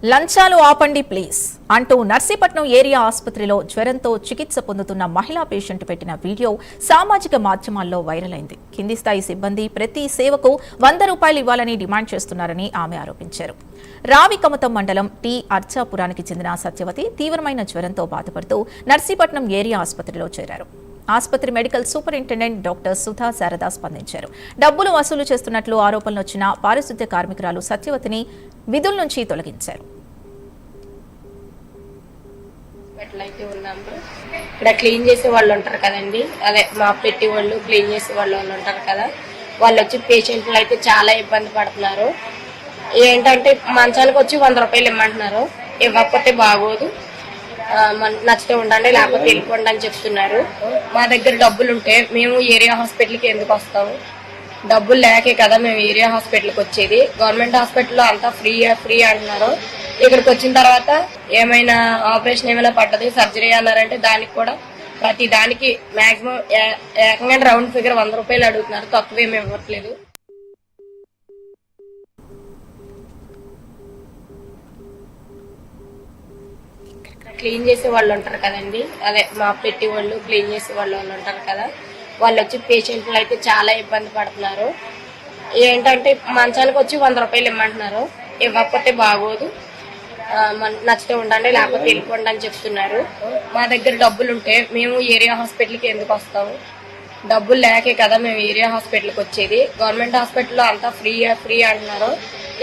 లంచాలు ఆపండి ప్లీజ్ అంటూ నర్సీపట్నం ఏరియా ఆసుపత్రిలో జ్వరంతో చికిత్స పొందుతున్న మహిళా పేషెంట్ పెట్టిన వీడియో సామాజిక మాధ్యమాల్లో వైరల్ అయింది. కింది స్థాయి సిబ్బంది ప్రతి సేవకు 100 రూపాయలు ఇవ్వాలని డిమాండ్ చేస్తున్నారని ఆమె ఆరోపించారు. రావికమతం మండలం టి అర్చాపురానికి చెందిన సత్యవతి తీవ్రమైన జ్వరంతో బాధపడుతూ నర్సీపట్నం ఏరియా ఆసుపత్రిలో చేరారు. ఆసుపత్రి medical superintendent doctor Sudha Sharada స్పందించారు. డబ్బులు వసూలు చేస్తున్నట్లు ఆరోపణలు వచ్చిన పారిశుద్ధ్య కార్మికురాలు సత్యవతిని విధుల నుంచి తొలగించారు. ఇక్కడ క్లీన్ చేసే వాళ్ళు ఉంటారు కదండి, అదే మా పెట్టి వాళ్ళు క్లీన్ చేసే వాళ్ళు ఉంటారు కదా, వాళ్ళు వచ్చి పేషెంట్లు అయితే చాలా ఇబ్బంది పడుతున్నారు. ఏంటంటే మంచానికి వచ్చి 100 రూపాయలు ఇమ్మంటున్నారు, ఇవ్వకపోతే బాగోదు, నచ్చితే ఉండండి లేకపోతే వెళ్ళిపోండి అని చెప్తున్నారు. మా దగ్గర డబ్బులు ఉంటే మేము ఏరియా హాస్పిటల్కి ఎందుకు వస్తాము? డబ్బులు లేకే కదా మేము ఏరియా హాస్పిటల్కి వచ్చేది. గవర్నమెంట్ హాస్పిటల్లో అంతా ఫ్రీ అంటున్నారు. ఇక్కడికి వచ్చిన తర్వాత ఏమైనా ఆపరేషన్ ఏమైనా పడ్డది, సర్జరీ అన్నారంటే దానికి కూడా ప్రతి దానికి మాక్సిమం ఏకంగా రౌండ్ ఫిగర్ 100 రూపాయలు అడుగుతున్నారు, తక్కువ ఏమి ఇవ్వట్లేదు. క్లీన్ చేసే వాళ్ళు ఉంటారు కదండి, అదే మా పెట్టి వాళ్ళు క్లీన్ చేసే వాళ్ళు ఉంటారు కదా, వాళ్ళు వచ్చి పేషెంట్లు అయితే చాలా ఇబ్బంది పడుతున్నారు. ఏంటంటే మంచానికి వచ్చి 100 రూపాయలు ఇమ్మంటున్నారు, ఇవ్వకపోతే బాగోదు, నచ్చితే ఉండండి లేకపోతే వెళ్ళిపోండి అని చెప్తున్నారు. మా దగ్గర డబ్బులు ఉంటే మేము ఏరియా హాస్పిటల్కి ఎందుకు వస్తాము? డబ్బులు లేకే కదా మేము ఏరియా హాస్పిటల్కి వచ్చేది. గవర్నమెంట్ హాస్పిటల్లో అంతా ఫ్రీ అంటున్నారు.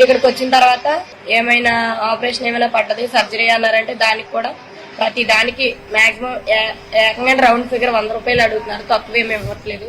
ఇక్కడికి వచ్చిన తర్వాత ఏమైనా ఆపరేషన్ ఏమైనా పడ్డది, సర్జరీ అన్నారంటే దానికి కూడా ప్రతి దానికి మాక్సిమం ఏకంగా రౌండ్ ఫిగర్ 100 రూపాయలు అడుగుతున్నారు, తక్కువ ఏమి ఇవ్వట్లేదు.